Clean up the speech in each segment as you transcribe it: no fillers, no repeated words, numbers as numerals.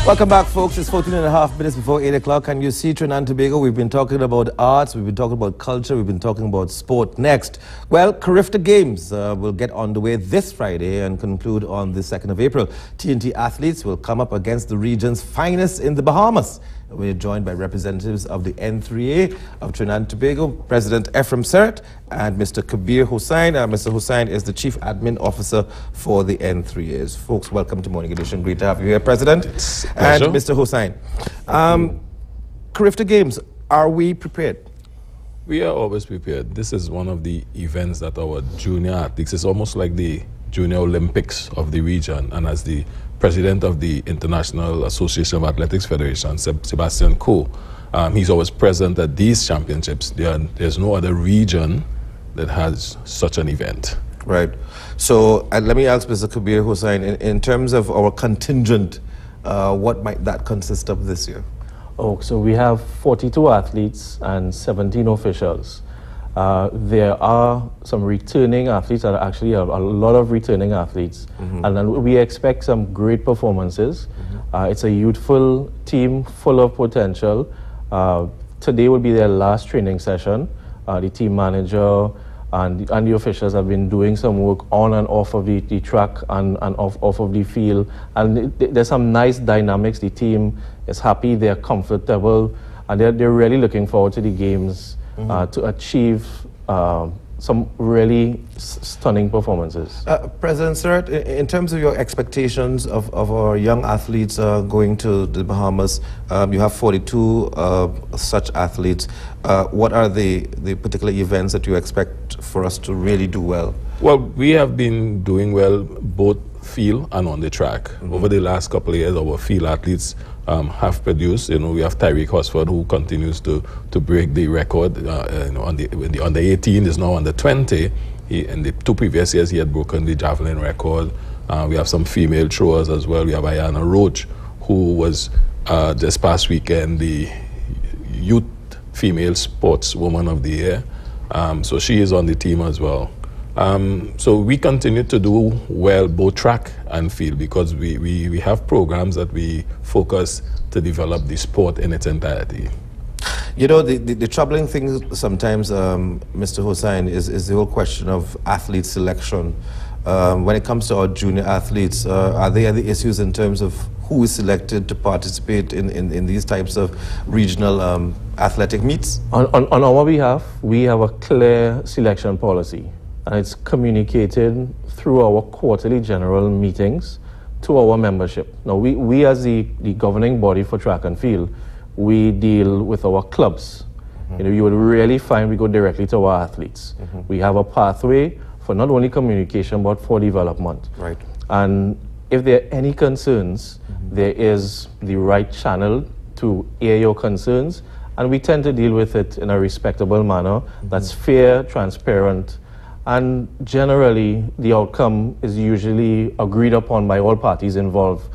Welcome back, folks. It's 14 and a half minutes before 8 o'clock. And you see, Trinidad and Tobago, we've been talking about arts, we've been talking about culture, we've been talking about sport. Next, well, CARIFTA Games will get underway this Friday and conclude on the 2nd of April. T&T Athletes will come up against the region's finest in the Bahamas. We're joined by representatives of the N3A of Trinidad and Tobago, President Ephraim Serette and Mr. Kabir Hosein. Mr. Hosein is the Chief Admin Officer for the N3As. Folks, welcome to Morning Edition. Great to have you here, President. And Mr. Hosein. CARIFTA Games, are we prepared? We are always prepared. This is one of the events that our junior athletes, it's almost like the Junior Olympics of the region, and as the president of the International Association of Athletics Federation, Sebastian Coe, he's always present at these championships. There's no other region that has such an event. Right. So let me ask Mr. Kabir Hosein, in terms of our contingent, what might that consist of this year? Oh, so we have 42 athletes and 17 officials. There are some returning athletes, and actually a lot of returning athletes, and then we expect some great performances. It's a youthful team full of potential. Today will be their last training session. The team manager and the officials have been doing some work on and off of the track and off of the field, and there's some nice dynamics. The team is happy, they're comfortable, and they're really looking forward to the games. To achieve some really stunning performances. President Serette, in terms of your expectations of our young athletes going to the Bahamas, you have 42 such athletes. What are the particular events that you expect for us to really do well? Well, we have been doing well both field and on the track. Over the last couple of years, our field athletes have produced. You know, we have Tyreek Hosford, who continues to break the record. You know, on the under 18 is now under 20. In the 2 previous years, he had broken the javelin record. We have some female throwers as well. We have Ayana Roach, who was this past weekend the Youth Female Sportswoman of the Year. So she is on the team as well. So we continue to do well both track and field, because we have programs that we focus to develop the sport in its entirety. You know, the troubling thing sometimes, Mr. Hosein, is the whole question of athlete selection. When it comes to our junior athletes, are there any issues in terms of who is selected to participate in these types of regional athletic meets? On our behalf, we have a clear selection policy, and it's communicated through our quarterly general meetings to our membership. Now, we as the governing body for track and field, we deal with our clubs. You know, you would really find we go directly to our athletes. We have a pathway for not only communication, but for development. Right. And if there are any concerns, there is the right channel to air your concerns, and we tend to deal with it in a respectable manner that's fair, transparent, and generally the outcome is usually agreed upon by all parties involved,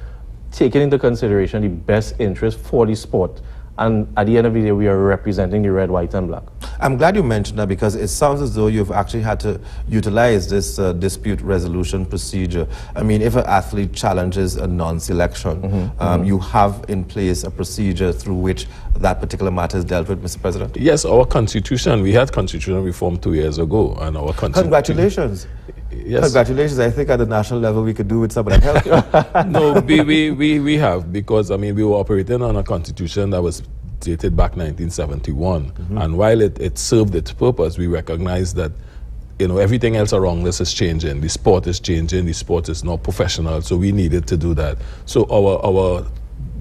taking into consideration the best interest for the sport. And at the end of the day, we are representing the red, white, and black. I'm glad you mentioned that, because it sounds as though you've actually had to utilize this dispute resolution procedure. I mean, if an athlete challenges a non-selection, you have in place a procedure through which that particular matter is dealt with, Mr. President? Yes, our constitution, we had constitutional reform 2 years ago, and our constitution... Congratulations. Yes. Congratulations. I think at the national level we could do with some of that help. No, we have, because I mean, we were operating on a constitution that was dated back 1971, and while it served its purpose, we recognized that, you know, everything else around us is changing. The sport is changing. The sport is not professional, so we needed to do that. So our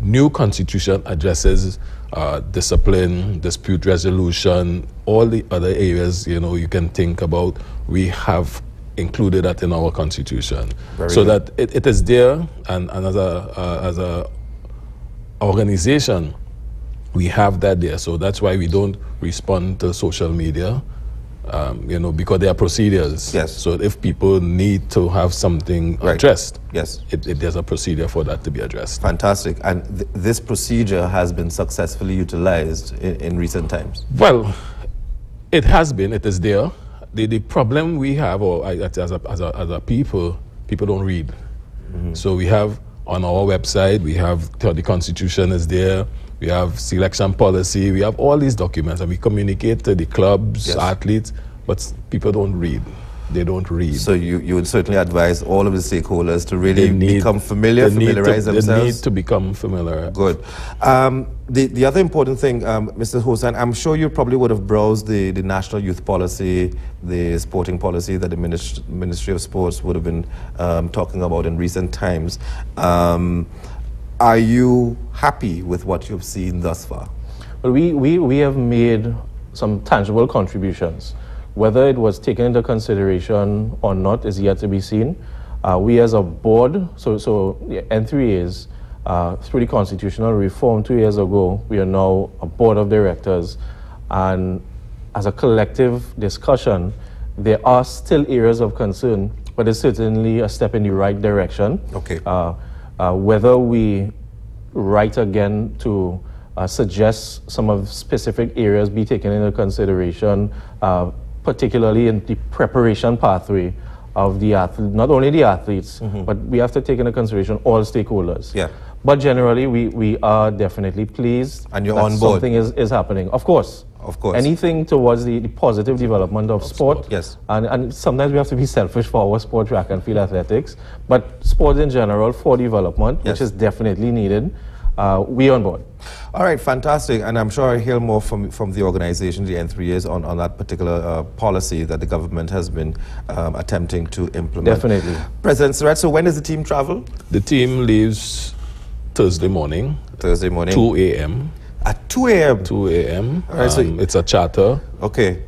new constitution addresses discipline, dispute resolution, all the other areas, you know, you can think about. We have included that in our constitution, so that it is there, and as a organization, we have that there. So that's why we don't respond to social media, you know, because there are procedures. Yes. So if people need to have something addressed, yes, there's a procedure for that to be addressed. Fantastic. And this procedure has been successfully utilized in recent times? Well, it has been. It is there. The problem we have, or as a people don't read. So we have on our website. We have the Constitution is there. We have selection policy. We have all these documents, and we communicate to the clubs, athletes, but people don't read. They don't read. So you would certainly advise all of the stakeholders to really become familiarize themselves? They need to become familiar. Good. The other important thing, Mr. Hosein, I'm sure you probably would have browsed the national youth policy, the sporting policy that the Ministry of Sports would have been talking about in recent times. Are you happy with what you've seen thus far? Well, we have made some tangible contributions. Whether it was taken into consideration or not is yet to be seen. We as a board, so the N3As, through the constitutional reform 2 years ago, we are now a board of directors, and as a collective discussion, there are still areas of concern, but it's certainly a step in the right direction. Okay. Whether we write again to suggest some of specific areas be taken into consideration, particularly in the preparation pathway of the athlete, not only the athletes, but we have to take into consideration all stakeholders. Yeah. But generally, we are definitely pleased and you're that on board. Something is happening. Of course. Of course. Anything towards the positive development of sport. Yes. And sometimes we have to be selfish for our sport, track and field athletics. But sport in general for development, which is definitely needed, we on board. All right, fantastic. And I'm sure I'll hear more from the organization, the N3As, on that particular policy that the government has been attempting to implement. Definitely. President Serette, so when does the team travel? The team leaves Thursday morning. Thursday morning. 2 a.m. At 2 a.m.? 2 a.m. Right, so it's a charter. Okay.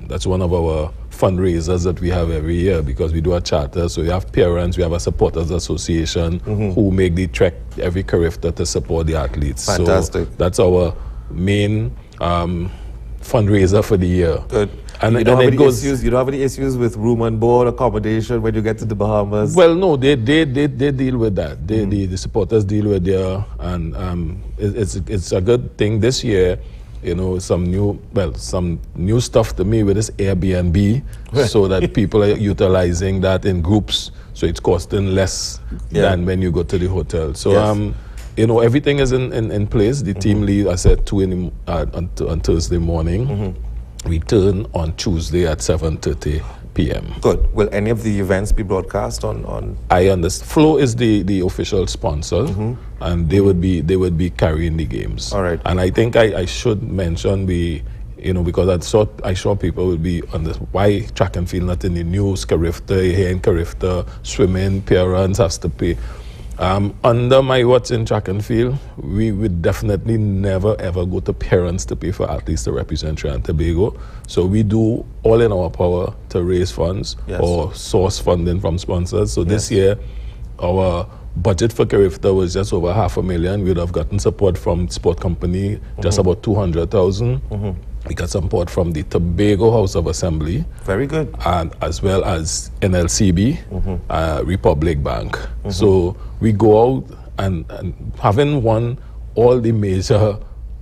That's one of our fundraisers that we have every year, because we do a charter. So we have parents, we have a supporters association who make the trek every CARIFTA to support the athletes. Fantastic. So that's our main fundraiser for the year. Good. And you don't have any issues with room and board accommodation when you get to the Bahamas? Well, no, they deal with that. The supporters deal with there, and it's a good thing this year. You know, some new stuff to me with this Airbnb, so that people are utilizing that in groups, so it's costing less than when you go to the hotel. So you know, everything is in place. The team leave, I said, 2 on Thursday morning. Return on Tuesday at 7:30 p.m. Good. Will any of the events be broadcast on? I understand. Flow is the official sponsor, and they would be carrying the games. All right. And I think I should mention you know, because I saw people would be on this, why track and field not in the news, CARIFTA, here in CARIFTA, swimming, parents has to pay. Under my watch in track and field, we would definitely never ever go to parents to pay for athletes to represent Trinidad and Tobago. So we do all in our power to raise funds or source funding from sponsors. So this year, our budget for CARIFTA was just over $500,000. We would have gotten support from sport company, just about 200,000. We got support from the Tobago House of Assembly. Very good. And as well as NLCB, Republic Bank. So we go out and having won all the major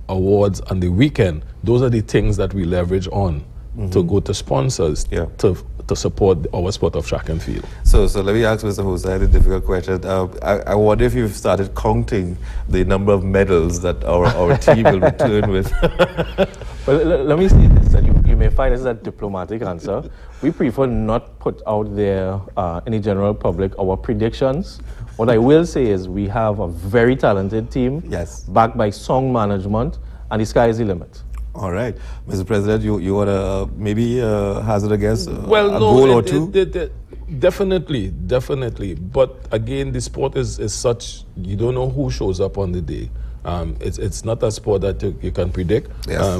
awards on the weekend, those are the things that we leverage on to go to sponsors to support our sport of track and field. So let me ask Mr. Hosein a difficult question. I wonder if you've started counting the number of medals that our team will return with. Well, let me say this, and you may find this is a diplomatic answer. We prefer not put out there in the general public our predictions. What I will say is we have a very talented team, backed by sound management, and the sky is the limit. All right. Mr. President, you want to maybe hazard a guess, well, a goal or two? Definitely. But again, the sport is such, you don't know who shows up on the day. It's not a sport that you can predict.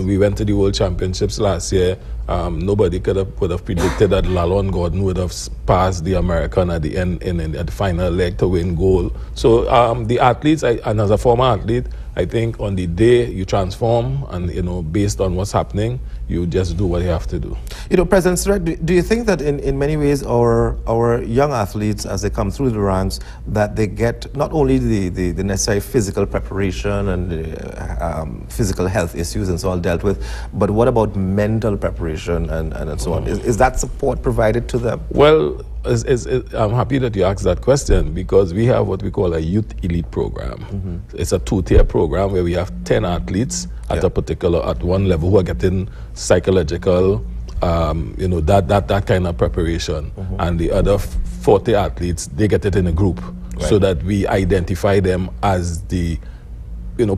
We went to the World Championships last year. Nobody would have predicted that Lalon Gordon would have passed the American at the end at the final leg to win gold. So the athletes, and as a former athlete, I think on the day you transform, and you know, based on what's happening, you just do what you have to do. You know, President Serette, do you think that in many ways our young athletes, as they come through the ranks, that they get not only the necessary physical preparation and physical health issues and so on dealt with, but what about mental preparation and so on? Is that support provided to them? Well, I'm happy that you asked that question, because we have what we call a youth elite program. It's a 2-tier program where we have 10 athletes at at one level who are getting psychological, that kind of preparation, and the other 40 athletes, they get it in a group, so that we identify them as the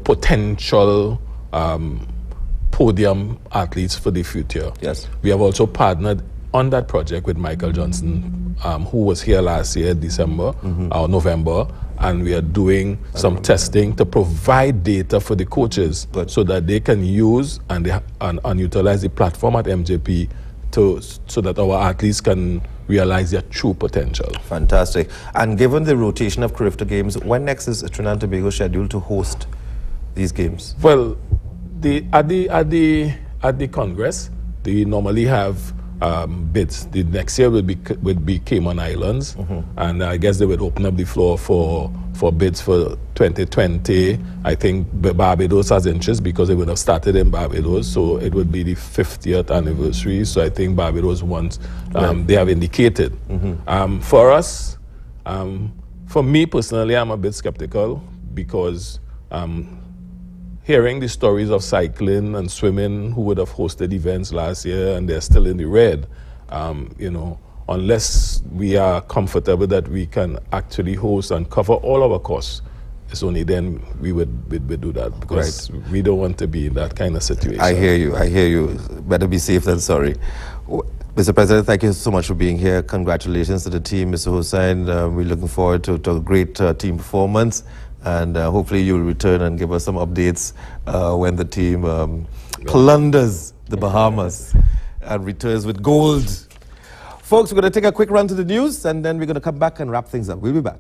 potential podium athletes for the future. Yes. We have also partnered on that project with Michael Johnson, who was here last year, December or November, and we are doing some testing to provide data for the coaches so that they can use and utilize the platform at MJP so that our athletes can realize their true potential. Fantastic. And given the rotation of CARIFTA Games, when next is Trinidad and Tobago scheduled to host these games? Well, at the Congress, they normally have bids. The next year would be Cayman Islands, and I guess they would open up the floor for bids for 2020. I think Barbados has interest because they would have started in Barbados, so it would be the 50th anniversary. So I think Barbados wants, they have indicated. For us, for me personally, I'm a bit skeptical, because hearing the stories of cycling and swimming who would have hosted events last year and they're still in the red, unless we are comfortable that we can actually host and cover all our costs, it's only then we would do that, because we don't want to be in that kind of situation. I hear you. Better be safe than sorry. Mr. President, thank you so much for being here. Congratulations to the team, Mr. Hosein. We're looking forward to a great team performance. And hopefully you'll return and give us some updates when the team plunders the Bahamas and returns with gold. Folks, we're going to take a quick run to the news, and then we're going to come back and wrap things up. We'll be back.